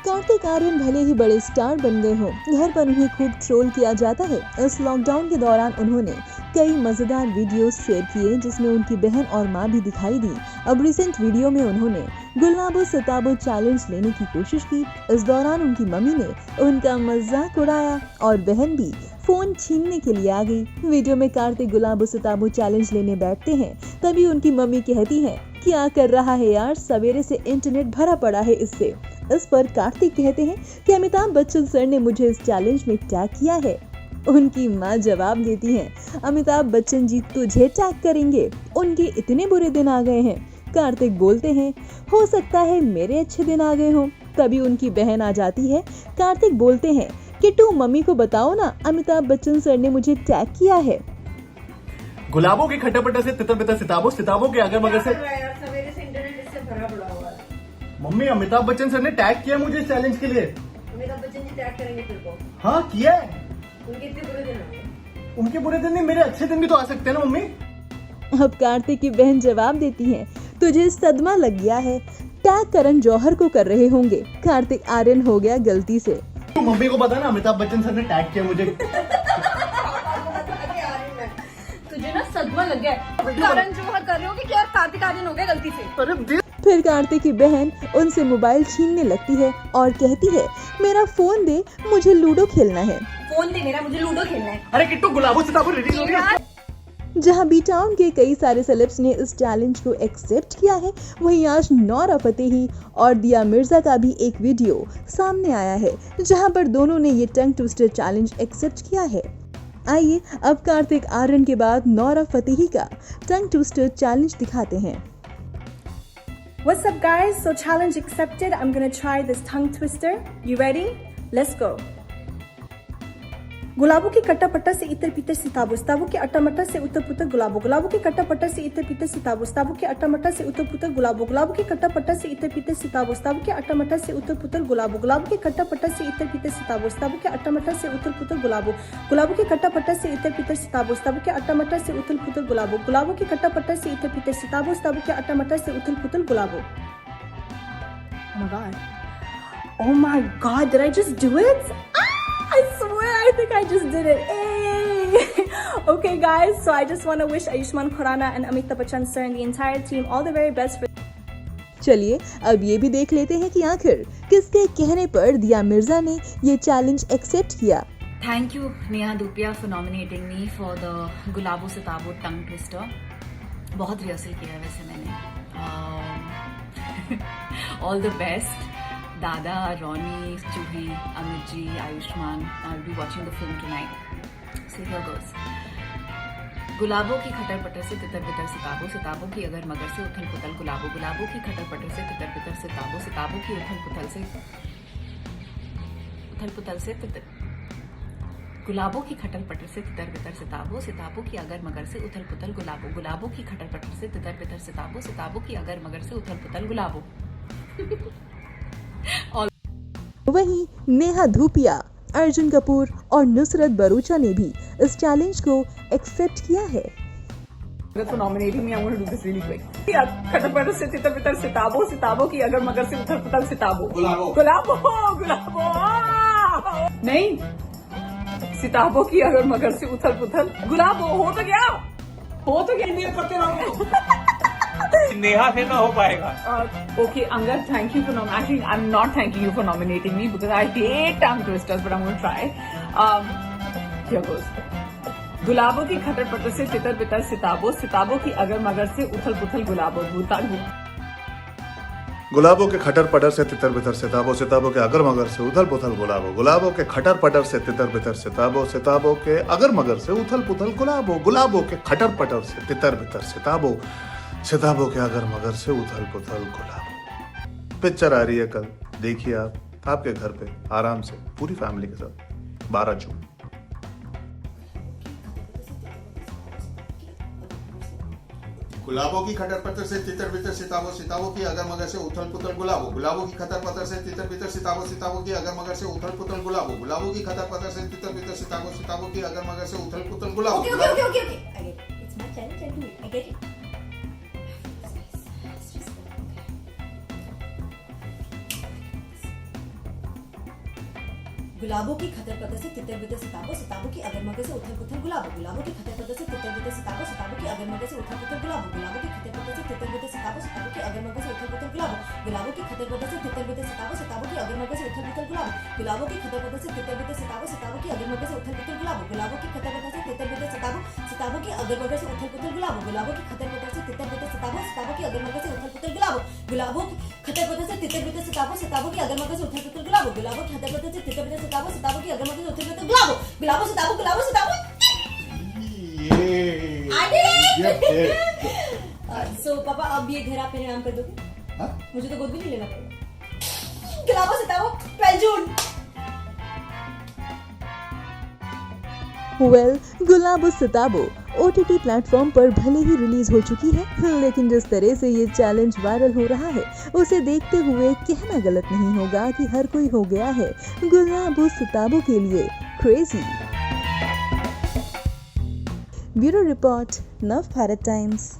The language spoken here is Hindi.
कार्तिक आर्यन भले ही बड़े स्टार बन गए हों, घर पर उन्हें खूब ट्रोल किया जाता है। इस लॉकडाउन के दौरान उन्होंने कई मजेदार वीडियोस शेयर किए जिसमें उनकी बहन और मां भी दिखाई दी। अब रिसेंट वीडियो में उन्होंने गुलाबो सिताबो चैलेंज लेने की कोशिश की। इस दौरान उनकी मम्मी ने उनका मजाक उड़ाया और बहन भी फोन छीनने के लिए आ गई। वीडियो में कार्तिक गुलाबो सिताबो चैलेंज लेने बैठते हैं, तभी उनकी मम्मी कहती है, क्या कर रहा है यार, सवेरे से इंटरनेट भरा पड़ा है इससे। इस पर कार्तिक कहते हैं कि अमिताभ बच्चन सर ने मुझे इस चैलेंज में टैग किया है। उनकी मां जवाब देती हैं, अमिताभ बच्चन जी तुझे टैग करेंगे, उनके इतने बुरे दिन आ गए हैं। कार्तिक बोलते हैं, हो सकता है मेरे अच्छे दिन आ गए हों। तभी उनकी बहन आ जाती है। कार्तिक बोलते हैं कि तू मम्मी को बताओ ना, अमिताभ बच्चन सर ने मुझे टैग किया है। गुलाबों के खट्टा-पट्टा से तितर बितर सिताबों, सिताबों के अगर मगर से सवेरे से इंटरनेट इससे भरा पड़ा हुआ है। मम्मी अमिताभ बच्चन सर ने टैग किया मुझे इस चैलेंज के लिए। अमिताभ बच्चन जी टैग करेंगे तेरे को। हाँ किया है। उनके इतने बुरे दिन आए। उनके बुरे दिन नहीं, मेरे अच्छे दिन भी तो आ सकते हैं ना मम्मी। अब कार्तिक की बहन जवाब देती है, तुझे सदमा लग गया है, टैग करण जौहर को कर रहे होंगे। कार्तिक आर्यन हो गया गलती से। तो मम्मी को पता ना अमिताभ बच्चन सर ने टैग किया मुझे। तुझे ना सदमा लग गया है। करण जौहर कर रहे हो कि क्या कार्तिक आर्यन हो गया गलती से। अरे फिर कार्तिक की बहन उनसे मोबाइल छीनने लगती है और कहती है, मेरा फोन दे, मुझे लूडो खेलना है। फोन दे मेरा, मुझे लूडो खेलना है। अरे किट्टू गुलाबो सिताबो रिलीज हो गया। जहां बी टाउन के कई सारे सेलेब्स ने इस चैलेंज को एक्सेप्ट किया है, वहीं आज नौरा फतेही और दिया मिर्जा का भी एक वीडियो सामने आया है जहां पर दोनों ने ये टंग ट्विस्टर चैलेंज एक्सेप्ट किया है। आइए अब कार्तिक आर्यन के बाद नौरा फतेही का टंग ट्विस्टर चैलेंज दिखाते हैं। What's up guys? So challenge accepted. I'm gonna try this tongue twister. You ready? Let's go. गुलाबों के कट्टा पट्टा से इतर पीतर सिताबो, सिताबो के अट्टा मट्टा से उतर पुतर गुलाबो, गुलाबों के कट्टा पट्टा से इतर पीतर सिताबो, सिताबो के अट्टा मट्टा से उतर पुतर गुलाबो, गुलाबों के कट्टा पट्टा से इतर पीतर सिताबो, सिताबो के अट्टा मट्टा से उतर पुतर गुलाबो, गुलाबों के कट्टा पट्टा से इतर पीतर सिताबो, सिताबो के अट्टा मट्टा से उतर पुतर गुलाबो, गुलाबों के कट्टा पट्टा से इतर पीतर सिताबो, सिताबो के अट्टा मट्टा से उतर पुतर गुलाबो, गुलाबों के कट्टा पट्टा से इतर पीतर सिताबो, सिताबो के अट्टा मट्टा से उतर पुतर गुलाबो। Oh my god. Oh my god, did I just do it? I swear, I think I just did it. Hey! Okay guys, so I just want to wish Ayushmann Khurrana and Amitabh Bachchan sir and the entire team all the very best for... चलिए अब ये भी देख लेते हैं कि आखिर किसके कहने पर दिया मिर्जा ने ये चैलेंज एक्सेप्ट किया। Thank you Neha Dhupia for nominating me for the Gulabo Sitabo tongue twister. बहुत रिहर्सल किया है वैसे मैंने। All the best. Dada, Ronnie, Juhi, Amit ji, Ayushman. I'll be watching the film tonight. So here goes. गुलाबों की खटर पटर से तितर बितर सिताबो, सिताबों की अगर मगर से उथल पुथल गुलाबो, गुलाबों की खटर पटर से तितर बितर सिताबो, सिताबों की उथल पुथल से तितर, गुलाबों की खटर पटर से तितर बितर सिताबो, सिताबों की अगर मगर से उथल पुथल गुलाबो, गुलाबों की खटर पटर से तितर बितर सिताबो, सिताबों की अगर मगर से उथल पुथल गुलाबो। वहीं नेहा धूपिया, अर्जुन कपूर और नुसरत भरूचा ने भी इस चैलेंज को एक्सेप्ट किया है। For nominating me, I want to do this really quick. खटर पटर से तितर बितर सिताबो, सिताबो की अगर मगर से उथल पुथल सिताबो, गुलाबो, गुलाबो, गुलाबो। नहीं, सिताबो की अगर मगर से उथल पुथल गुलाबो। हो तो गया, हो तो गया। करते रहो। नेहा से ना हो पाएगा। Okay, Angad, thank you for nominating. I'm not thanking you for nominating me because I hate tongue twisters, but I'm going to try. Here goes. गुलाबों की खटर पटर से तितर बितर सिताबो, सिताबों की अगर मगर से उथल पुथल गुलाबो, गुलाबों के खटर पटर से तितर बितर सिताबो, सिताबों के अगर मगर से उथल पुथल गुलाबो, गुलाबों के खटर पटर से तितर बितर सिताबो, सिताबों के अगर मगर से उथल पुथल गुलाबो, गुलाबों के खटर पटर से तितर बितर सिताबो, सिताबों के अगर मगर से उथल पुथल गुलाबो। पिक्चर आ रही है कल, देखिए आप आपके घर पे आराम से पूरी फैमिली के साथ 12 जून। गुलाबों की खटर पतर से तितर बितर सिताबो, सिताबों की अगर मगर से उथल पुथल गुलाबो, गुलाबों की खतर पतर से तितर बितर सिताबो, सिताबों की अगर मगर से उथल पुथल गुलाबो, गुलाबों की खतर पतर से तितर बितर सिताबो, सिताबों की अगर मगर से उथल पुथल गुलाबो। Okay. I get it. It's my challenge. I do it. I get it. गुलाबों की खतर पतर से तितर बितर सिताबों सिताबों की अगर मगर से उथल पुथल गुलाबों गुलाबों की खतर पतर से तितर बितर सिताबों सिताबों की अगर मगर से उथल पुथल गुलाबों गुलाबों की खतर पतर से तितर बितर सिताबों सिताबों की अगर मगर से उथल पुथल गुलाबों गुलाबों की खतर पतर से तितर बितर सिताबों सिताबों की अगर मगर से उथल पुथल गुलाबों गुलाबों की खतर पतर से तितर बितर सिताबों सिताबों की अगर मगर से उथल पुथल गुलाबों गुलाबों की खतर पतर से तितर बितर सिताबों सिताबों की अगर मगर से उथल पुथल गुलाबों गुलाबों की खतर पतर से तितर बितर सिताबों सिताबों की अगर मगर से उथल पुथल गुलाबों गुलाबों की खतर पतर से तितर बितर सिताबों सिताबों की अगर मगर से उथल पुथल गुलाबों गुलाबों की खतर पतर से तितर बितर सिताबों सिताबों की अगर मगर से उथल पुथल गुलाबों गुलाबों सिताबों गुलाबों सिताबों सो पापा अब ये घर आप मेरे नाम कर दोगे? मुझे तो गोद भी नहीं लेना पड़ेगा। गुलाबों सिताबों 12 जून। वेल, गुलाबो सिताबो OTT प्लेटफॉर्म पर भले ही रिलीज हो चुकी है, लेकिन जिस तरह से ये चैलेंज वायरल हो रहा है उसे देखते हुए कहना गलत नहीं होगा कि हर कोई हो गया है गुलाबो सिताबो के लिए क्रेजी। ब्यूरो रिपोर्ट, नव भारत टाइम्स।